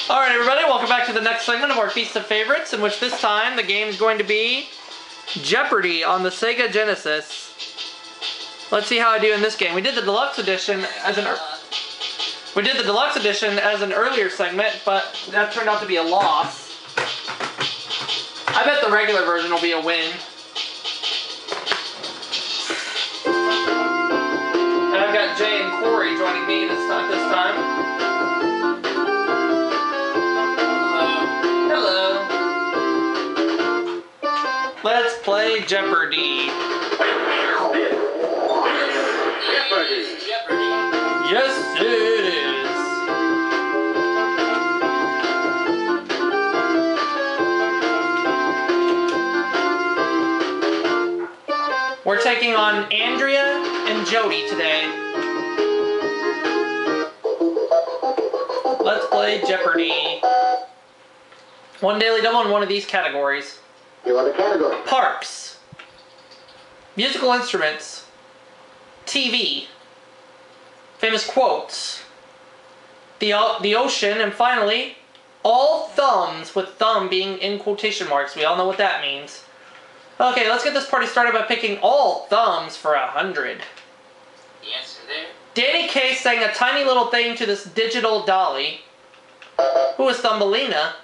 Alright everybody, welcome back to the next segment of our Feast of Favorites, in which this time the game is going to be Jeopardy on the Sega Genesis. Let's see how I do in this game. We did the deluxe edition as an earlier segment, but that turned out to be a loss. I bet the regular version will be a win. And I've got Jay and Corey joining me this time. Let's play Jeopardy. Jeopardy. Yes, it is. We're taking on Andrea and Jody today. Let's play Jeopardy. One daily double in one of these categories. You are the category. Parks, musical instruments, TV, famous quotes, the ocean, and finally, all thumbs, with thumb being in quotation marks. We all know what that means. Okay, let's get this party started by picking all thumbs for 100. Yes, there. Danny Kaye sang a tiny little thing to this digital dolly. Who is Thumbelina?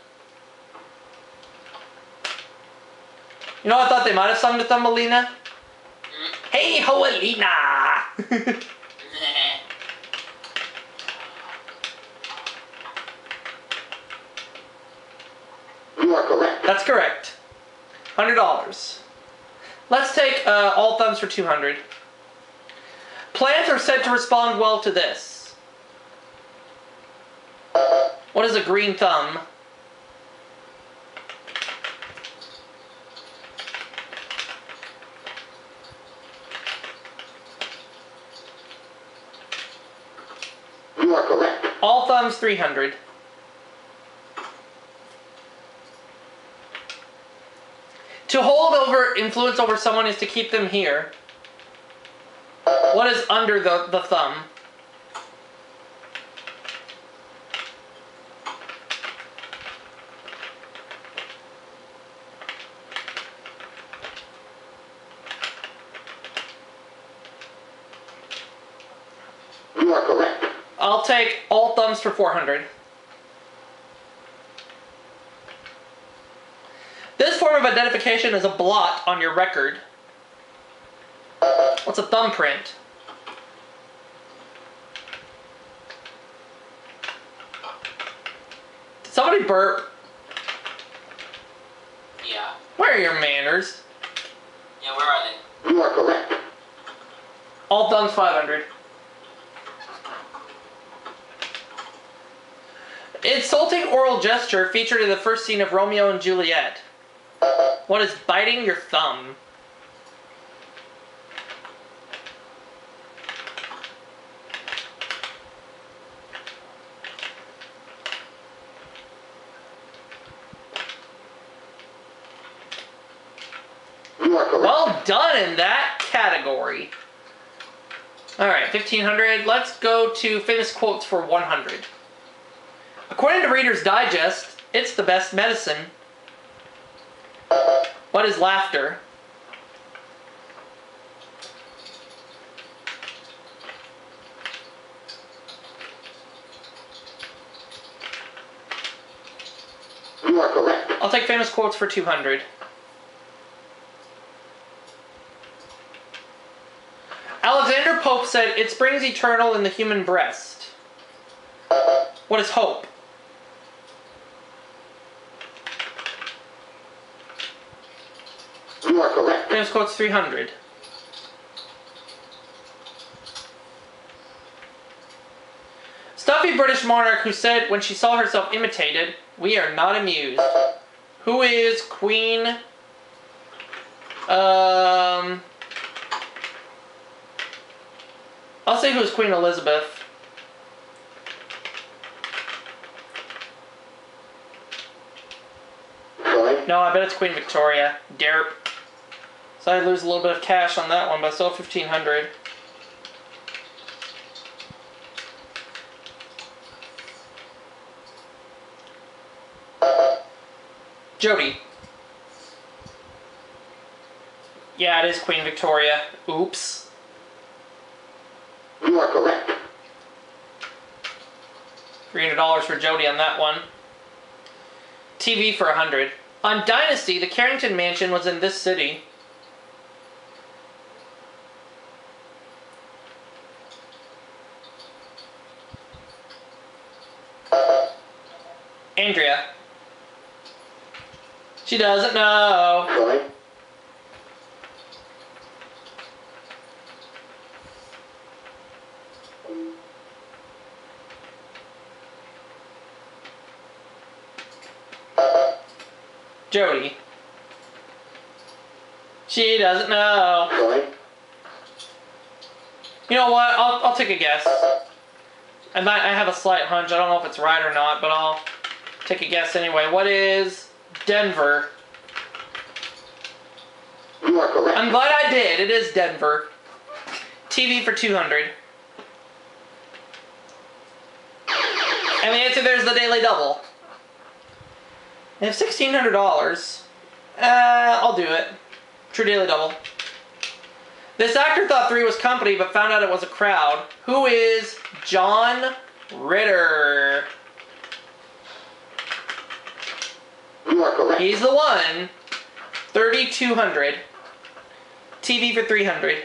You know, I thought they might have sung to Thumbelina. Hey, Hoalina! You are correct. That's correct. $100. Let's take all thumbs for 200. Plants are said to respond well to this. What is a green thumb? You are correct. All thumbs 300. To hold over influence over someone is to keep them here. What is under the thumb? You are correct. I'll take all thumbs for 400. This form of identification is a blot on your record. What's a thumbprint? Did somebody burp? Yeah. Where are your manners? Yeah, where are they? You are correct. All thumbs 500. Insulting oral gesture featured in the first scene of Romeo and Juliet. What is biting your thumb? You are correct. Well done in that category. Alright, 1500. Let's go to famous quotes for 100. According to Reader's Digest, it's the best medicine. What is laughter? You are correct. I'll take famous quotes for 200. Alexander Pope said, "It springs eternal in the human breast." What is hope? You are correct. Famous quotes 300. Stuffy British monarch who said when she saw herself imitated, "We are not amused." Who is Queen? I'll say who is Queen Elizabeth. Sorry. No, I bet it's Queen Victoria. Derp. So I lose a little bit of cash on that one, but still 1,500. Jody. Yeah, it is Queen Victoria. Oops. You are correct. $300 for Jody on that one. TV for 100. On Dynasty, the Carrington Mansion was in this city. Andrea. She doesn't know. Troy. Jody. She doesn't know. Troy. You know what? I'll take a guess. I have a slight hunch. I don't know if it's right or not, but I'll take a guess anyway. What is Denver? You are correct. I'm glad I did. It is Denver. TV for 200. And the answer there is the Daily Double. I have $1,600. I'll do it. True Daily Double. This actor thought 3 was company, but found out it was a crowd. Who is John Ritter? You are correct. He's the one. 3,200. TV for 300.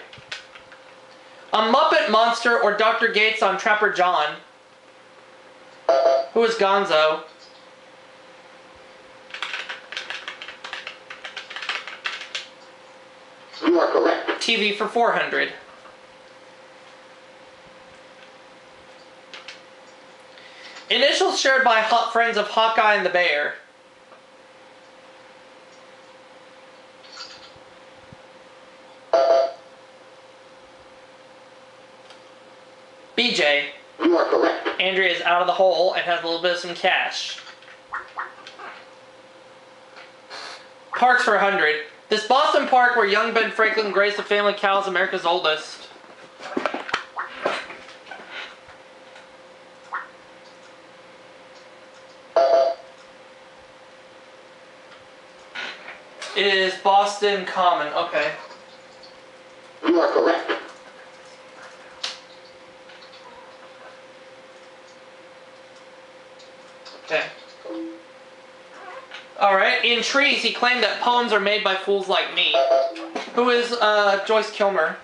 A Muppet Monster or Dr. Gates on Trapper John? Who is Gonzo? You are correct. TV for 400. Initials shared by hot friends of Hawkeye and the Bear. BJ. You are correct. Andrea is out of the hole and has a little bit of some cash. Parks for 100. This Boston park where young Ben Franklin grazed the family cow is America's oldest. It is Boston Common. Okay. You are correct. Okay. Alright, in Trees, he claimed that poems are made by fools like me. Who is Joyce Kilmer?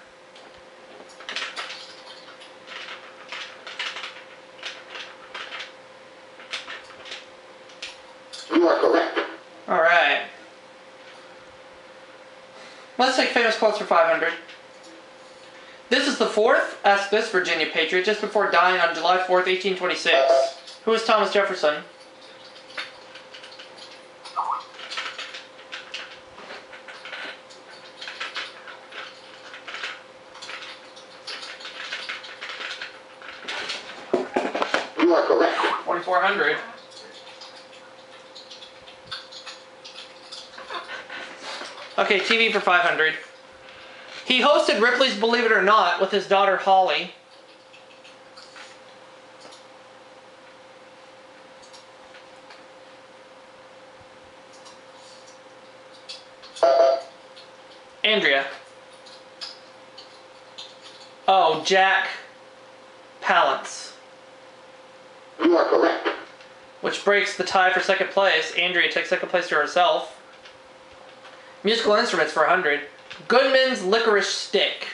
You are correct. Alright. Let's take famous quotes for 500. This is the fourth. Ask this Virginia patriot just before dying on July 4th, 1826. Who is Thomas Jefferson? You are correct. 2,400. Okay, TV for 500. He hosted Ripley's Believe It or Not with his daughter Holly. Andrea. Oh, Jack Palance. You are correct. Which breaks the tie for second place. Andrea takes second place to herself. Musical instruments for 100. Goodman's Licorice Stick.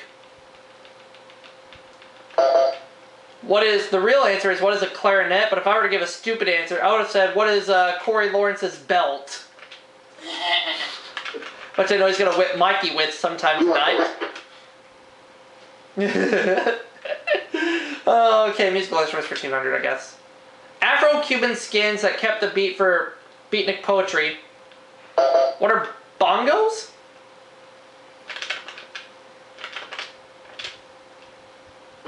What is, the real answer is what is a clarinet, but if I were to give a stupid answer, I would have said what is Corey Lawrence's belt? Which I know he's going to whip Mikey with sometime You are tonight. Okay, musical instruments for 200, I guess. Afro-Cuban skins that kept the beat for beatnik poetry. What are bongos?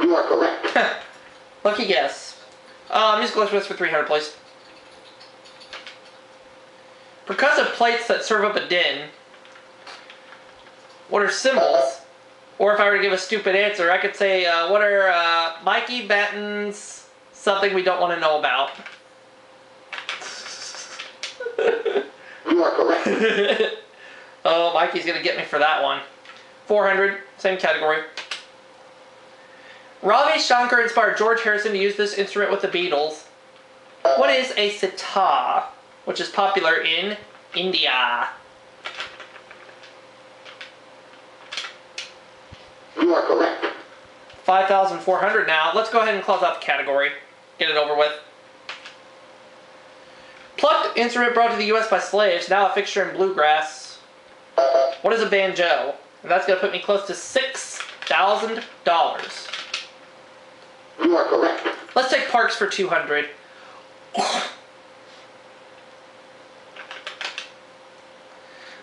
You are correct. Lucky guess. Musical instruments for 300, please. Percussive plates that serve up a din. What are cymbals? Or if I were to give a stupid answer, I could say, what are Mikey Batten's something we don't want to know about? You You are correct. Oh, Mikey's gonna get me for that one. 400, same category. Ravi Shankar inspired George Harrison to use this instrument with the Beatles. What is a sitar, which is popular in India? You are correct. 5,400 now. Let's go ahead and close out the category. Get it over with. Plucked instrument brought to the U.S. by slaves, now a fixture in bluegrass. What is a banjo? And that's going to put me close to $6,000. You are correct. Let's take parks for 200.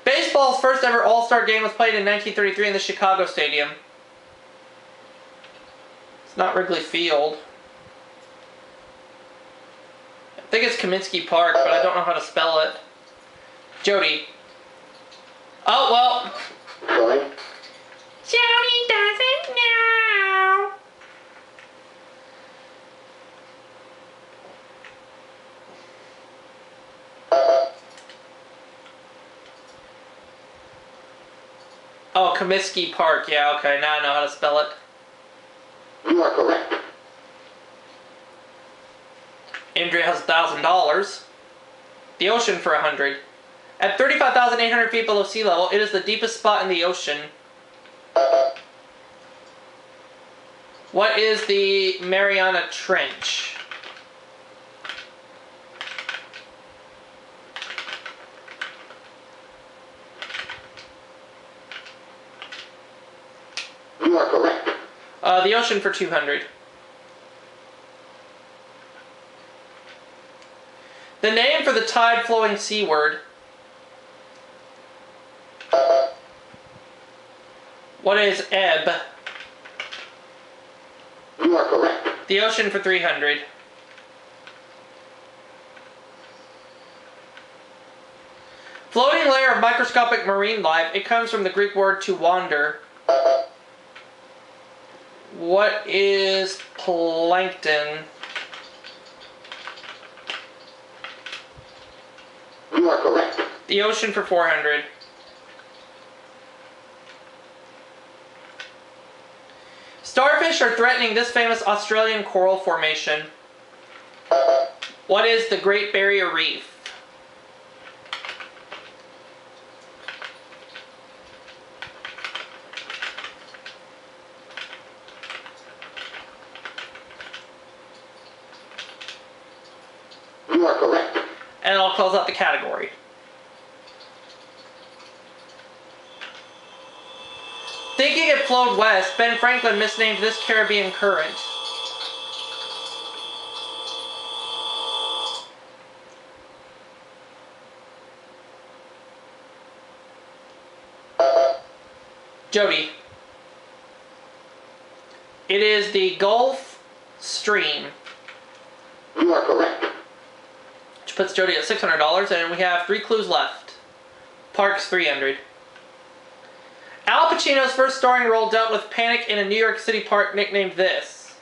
Baseball's first ever All-Star game was played in 1933 in the Chicago Stadium. It's not Wrigley Field. I think it's Kaminsky Park, but I don't know how to spell it. Jody. Oh, well. Sorry. Jody doesn't know. Oh, Comiskey Park. Yeah, okay. Now I know how to spell it. You are correct. Andrea has $1,000. The ocean for 100. At 35,800 feet below sea level, it is the deepest spot in the ocean. What is the Mariana Trench? You are correct. The ocean for 200. The name for the tide flowing seaward. What is ebb? You are correct. The ocean for 300. Floating layer of microscopic marine life. It comes from the Greek word to wander. What is plankton? You are correct. The ocean for 400. Starfish are threatening this famous Australian coral formation. What is the Great Barrier Reef? You are correct. And I'll close out the category. Thinking it flowed west, Ben Franklin misnamed this Caribbean current. Jody. It is the Gulf Stream. You are correct. Which puts Jody at $600, and we have 3 clues left. Parks, 300. Al Pacino's first starring role dealt with panic in a New York City park nicknamed this.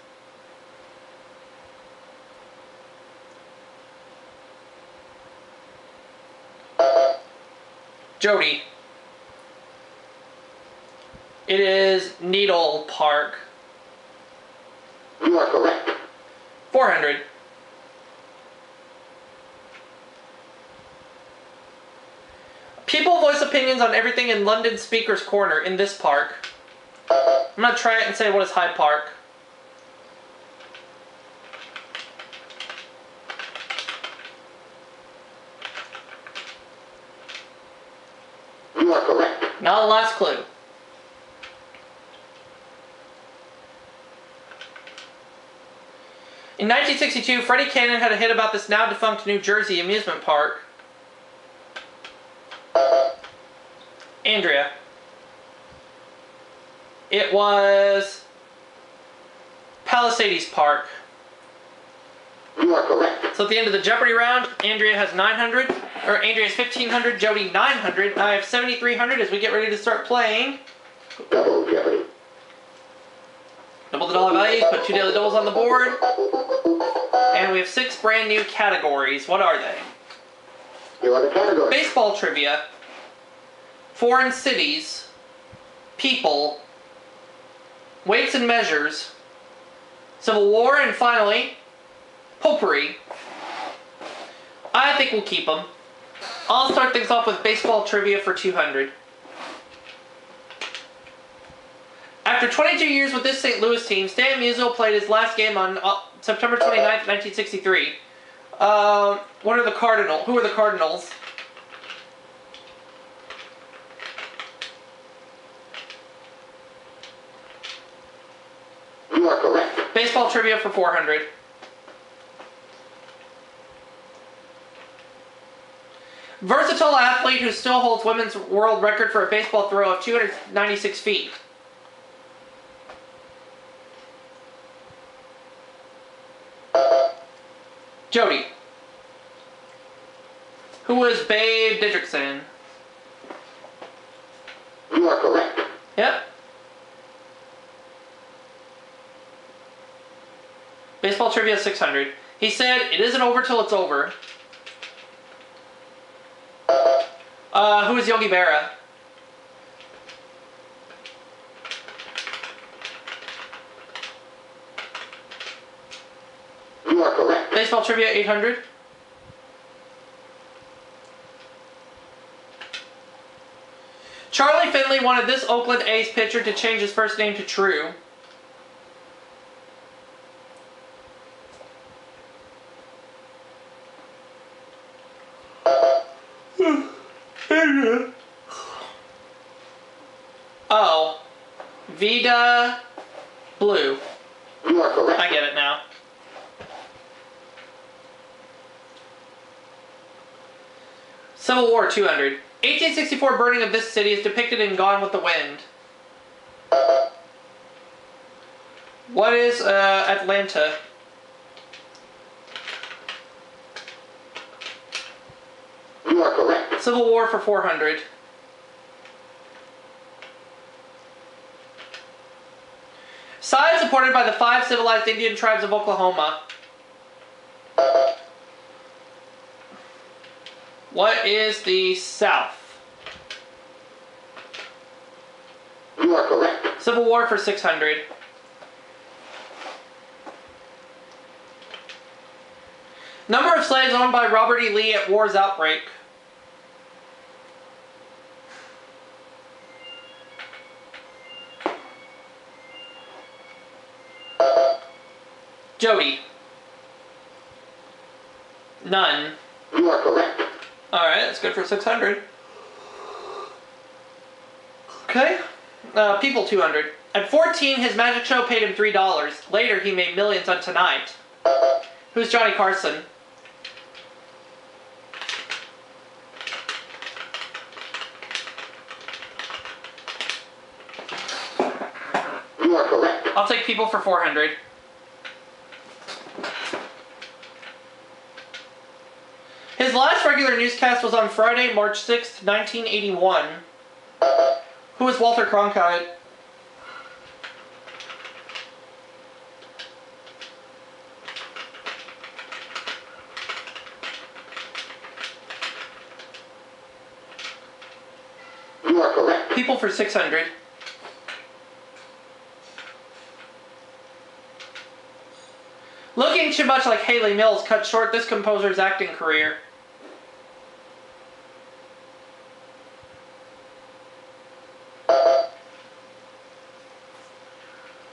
Jody. It is Needle Park. You are correct. 400. People voice opinions on everything in London Speaker's Corner in this park. I'm going to try it and say what is Hyde Park. You are correct. Now the last clue. In 1962, Freddie Cannon had a hit about this now defunct New Jersey amusement park. Andrea. It was Palisades Park. You are correct. So at the end of the Jeopardy round, Andrea has 900, or Andrea has 1,500, Jody 900, and I have 7,300 as we get ready to start playing. Double Jeopardy. Double the dollar values, put 2 daily doubles on the board. And we have 6 brand new categories. What are they? You are the category. Baseball trivia. Foreign cities. People. Weights and measures. Civil War, and finally, potpourri. I think we'll keep them. I'll start things off with baseball trivia for 200. After 22 years with this St. Louis team, Stan Musial played his last game on September 29th, 1963. Who are the Cardinals? You are correct. Baseball trivia for 400. Versatile athlete who still holds women's world record for a baseball throw of 296 feet. Jody. Who was Babe Didrikson? You are correct. Yep. Baseball trivia 600. He said, "It isn't over till it's over." Who is Yogi Berra? You are correct. Baseball trivia 800. Charlie Finley wanted this Oakland A's pitcher to change his first name to True. Oh. Vida Blue. You are correct. I get it now. Civil War 200. 1864 burning of this city is depicted in Gone with the Wind. What is Atlanta? You are correct. Civil War for 400. Side supported by the 5 civilized Indian tribes of Oklahoma. What is the South? You are correct. Civil War for 600. Number of slaves owned by Robert E. Lee at war's outbreak. Jody. None. You are correct. Alright, that's good for 600. Okay. People 200. At 14, his magic show paid him $3. Later, he made millions on Tonight. Who's Johnny Carson? You are correct. I'll take people for 400. His last regular newscast was on Friday, March 6th, 1981. Who is Walter Cronkite? You are correct. People for 600. Looking too much like Haley Mills cut short this composer's acting career.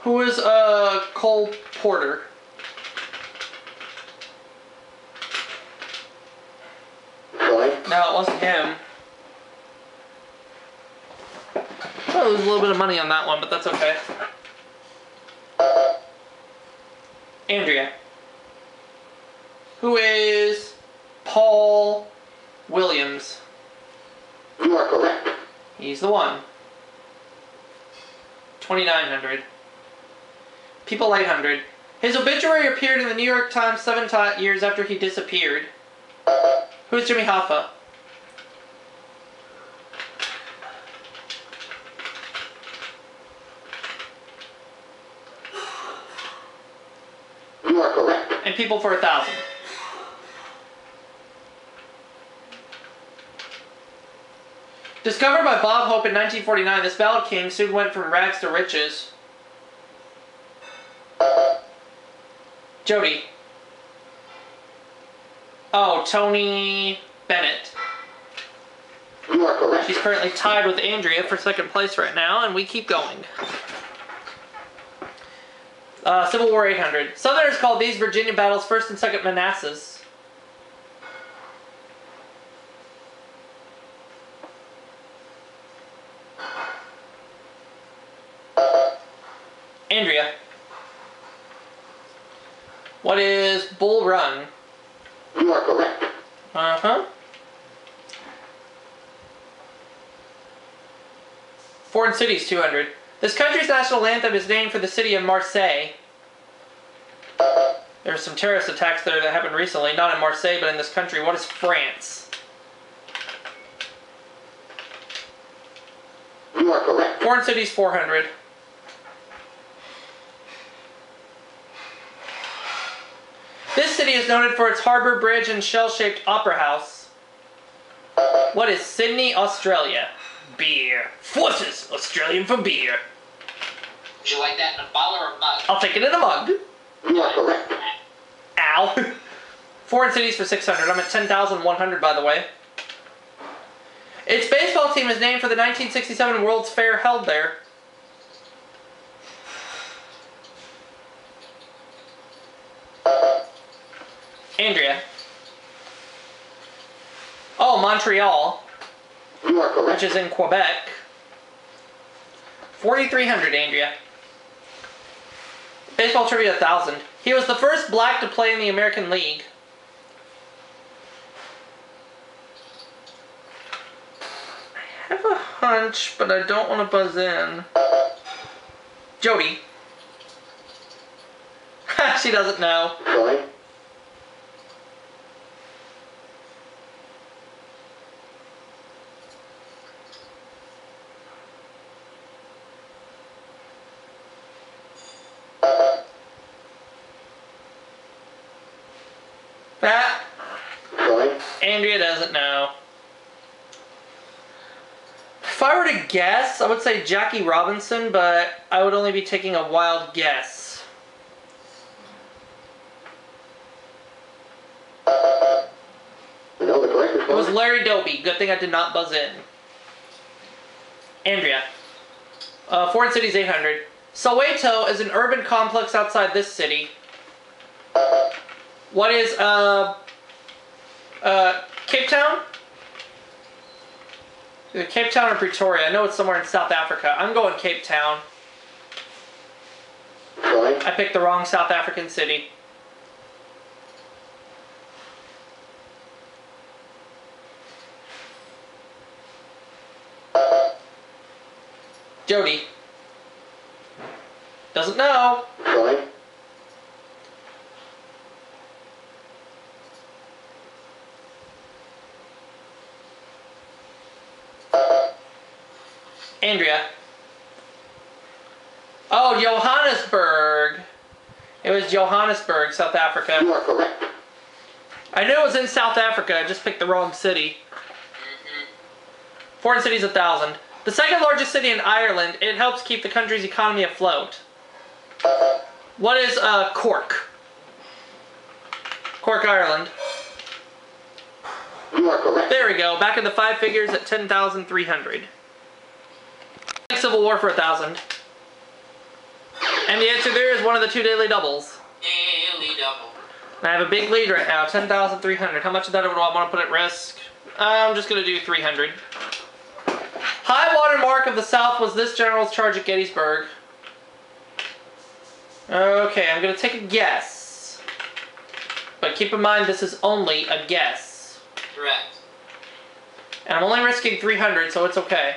Who is Cole Porter? Troy. No, it wasn't him. Well, there's a little bit of money on that one, but that's okay. Andrea. Who is Paul Williams? You are correct. He's the one. 2,900. People 800. His obituary appeared in the New York Times 7 years after he disappeared. Who is Jimmy Hoffa? You are correct. And people for 1,000. Discovered by Bob Hope in 1949, this ballad king soon went from rags to riches. Jody. Oh, Tony Bennett. You are correct. She's currently tied with Andrea for second place right now, and we keep going. Civil War 800. Southerners called these Virginia battles First and Second Manassas. Andrea. What is Bull Run? You are correct. Uh-huh. Foreign cities, 200. This country's national anthem is named for the city of Marseille. There were some terrorist attacks there that happened recently, not in Marseille, but in this country. What is France? You are correct. Foreign cities, 400. This city is noted for its harbour bridge and shell-shaped opera house. What is Sydney, Australia? Beer. Forces, Australian for beer. Would you like that in a bottle or a mug? I'll take it in a mug. You are correct. Ow. Foreign cities for 600. I'm at 10,100, by the way. Its baseball team is named for the 1967 World's Fair held there. Andrea. Oh, Montreal, You are correct. which is in Quebec. 4,300, Andrea. Baseball trivia, 1,000. He was the first black to play in the American League. I have a hunch, but I don't want to buzz in. Jody. She doesn't know. Going. That Going. Andrea doesn't know. If I were to guess, I would say Jackie Robinson, but I would only be taking a wild guess. No, the correct It was response. Larry Doby. Good thing I did not buzz in. Andrea. Foreign cities, 800. Soweto is an urban complex outside this city. What is, Cape Town? Either Cape Town or Pretoria. I know it's somewhere in South Africa. I'm going Cape Town. Going. I picked the wrong South African city. Jody. Doesn't know. Going. Andrea. Oh, Johannesburg. It was Johannesburg, South Africa. You are correct. I knew it was in South Africa, I just picked the wrong city. Foreign cities, 1,000. The second largest city in Ireland, it helps keep the country's economy afloat. What is, Cork? Cork, Ireland. You are correct. There we go, back in the five figures at 10,300. Civil War for 1,000. And the answer there is one of the two daily doubles. Daily double. I have a big lead right now, 10,300. How much of that do I want to put at risk? I'm just going to do 300. High water mark of the South was this general's charge at Gettysburg. Okay, I'm going to take a guess. But keep in mind, this is only a guess. Correct. And I'm only risking 300, so it's okay.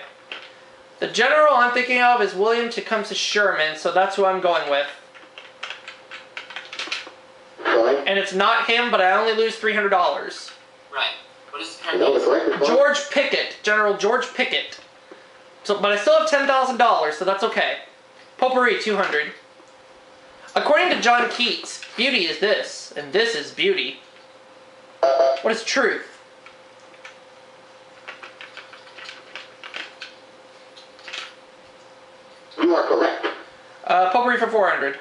The general I'm thinking of is William Tecumseh Sherman, so that's who I'm going with. Going. And it's not him, but I only lose $300. Right. What is the current No, the answer? correct response. George Pickett, General George Pickett. So, but I still have $10,000, so that's okay. Potpourri, 200. According to John Keats, beauty is this, and this is beauty. What is truth? Potpourri for 400.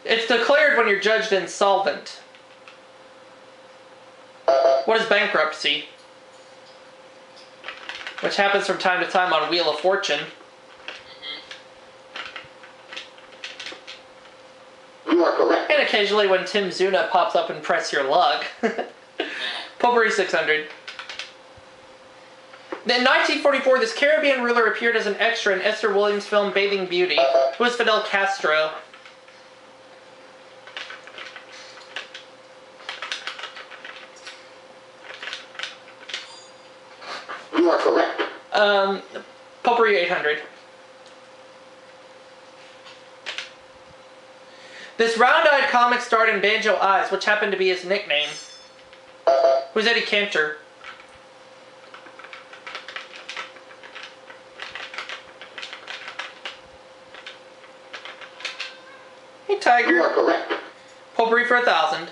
It's declared when you're judged insolvent. What is bankruptcy? Which happens from time to time on Wheel of Fortune. You are correct. And occasionally when Tim Zuna pops up and press your luck. Potpourri 600. In 1944, this Caribbean ruler appeared as an extra in Esther Williams' film Bathing Beauty. Who was Fidel Castro? You are correct. Potpourri 800. This round-eyed comic starred in Banjo Eyes, which happened to be his nickname. Who's Eddie Cantor? Hey, You Tiger. are correct. Potpourri for 1,000.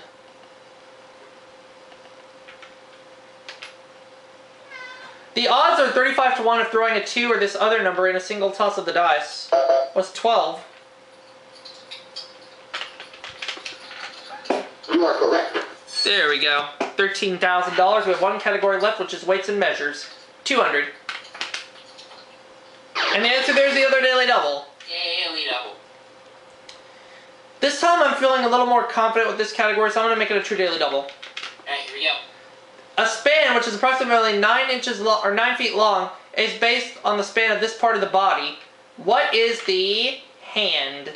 The odds are 35 to 1 of throwing a 2 or this other number in a single toss of the dice. What's 12? You are correct. There we go. $13,000. We have one category left, which is weights and measures. 200. And the answer there is the other daily double. Daily double. This time I'm feeling a little more confident with this category, so I'm going to make it a true daily double. Alright, here we go. A span, which is approximately 9 inches long or 9 feet long, is based on the span of this part of the body. What is the hand?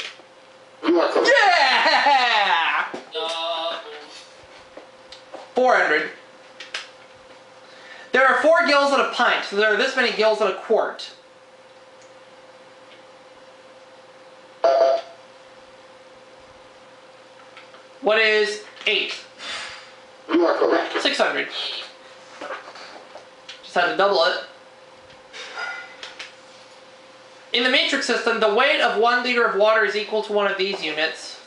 You are correct. Yeah! Double. 400. There are 4 gills in a pint, so there are this many gills in a quart. What is 8? You are correct. 600. Just had to double it. In the metric system, the weight of 1 liter of water is equal to one of these units.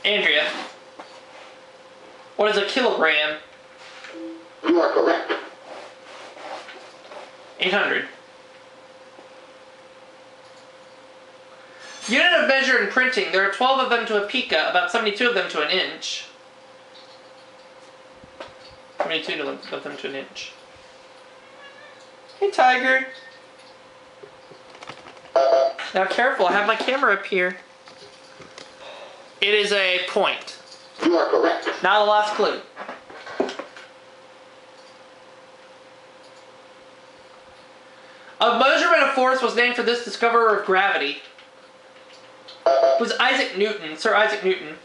Andrea, what is a kilogram? You are correct. 800. Unit of measure in printing. There are 12 of them to a pica, about 72 of them to an inch. 72 of them to an inch. Hey, Tiger. Now careful, I have my camera up here. It is a point. You are correct. Now the last clue. A measurement of force was named for this discoverer of gravity. It was Isaac Newton, Sir Isaac Newton.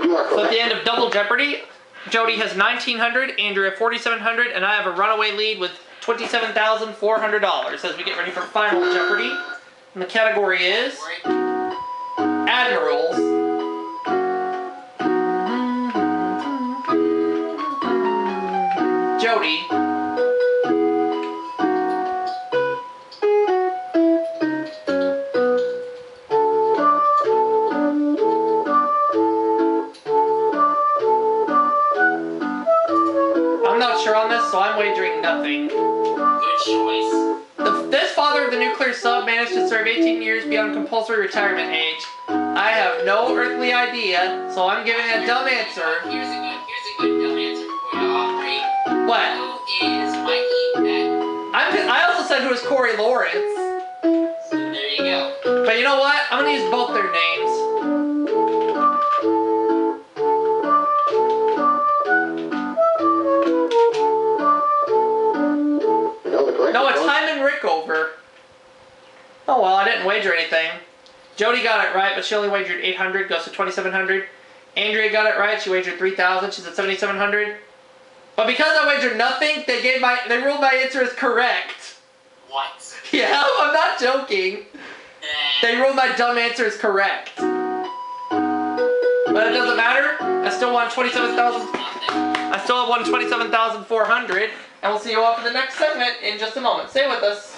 You are So at correct. the end of Double Jeopardy, Jody has 1,900, Andrea 4,700, and I have a runaway lead with $27,400 as we get ready for Final Jeopardy. And the category is Admirals. Jody. I'm not sure on this, so I'm wagering nothing. Good choice. This father of the nuclear sub managed to serve 18 years beyond compulsory retirement age. I have no earthly idea, so I'm giving a dumb answer. Here's a good dumb answer for you, Aubrey. What? Who is Mikey Beck? I also said who is Corey Lawrence. So there you go. But you know what? I'm gonna use both their names. You know the correct No, it's response? Hyman Rickover. Oh well, I didn't wager anything. Jody got it right, but she only wagered 800, goes to 2,700. Andrea got it right, she wagered 3,000, she's at 7,700. But because I wagered nothing, they ruled my answer as correct. What? Yeah, I'm not joking. They ruled my dumb answer as correct. But it doesn't matter. I still won $27,400. I still have 127,400, and we'll see you all for the next segment in just a moment. Stay with us.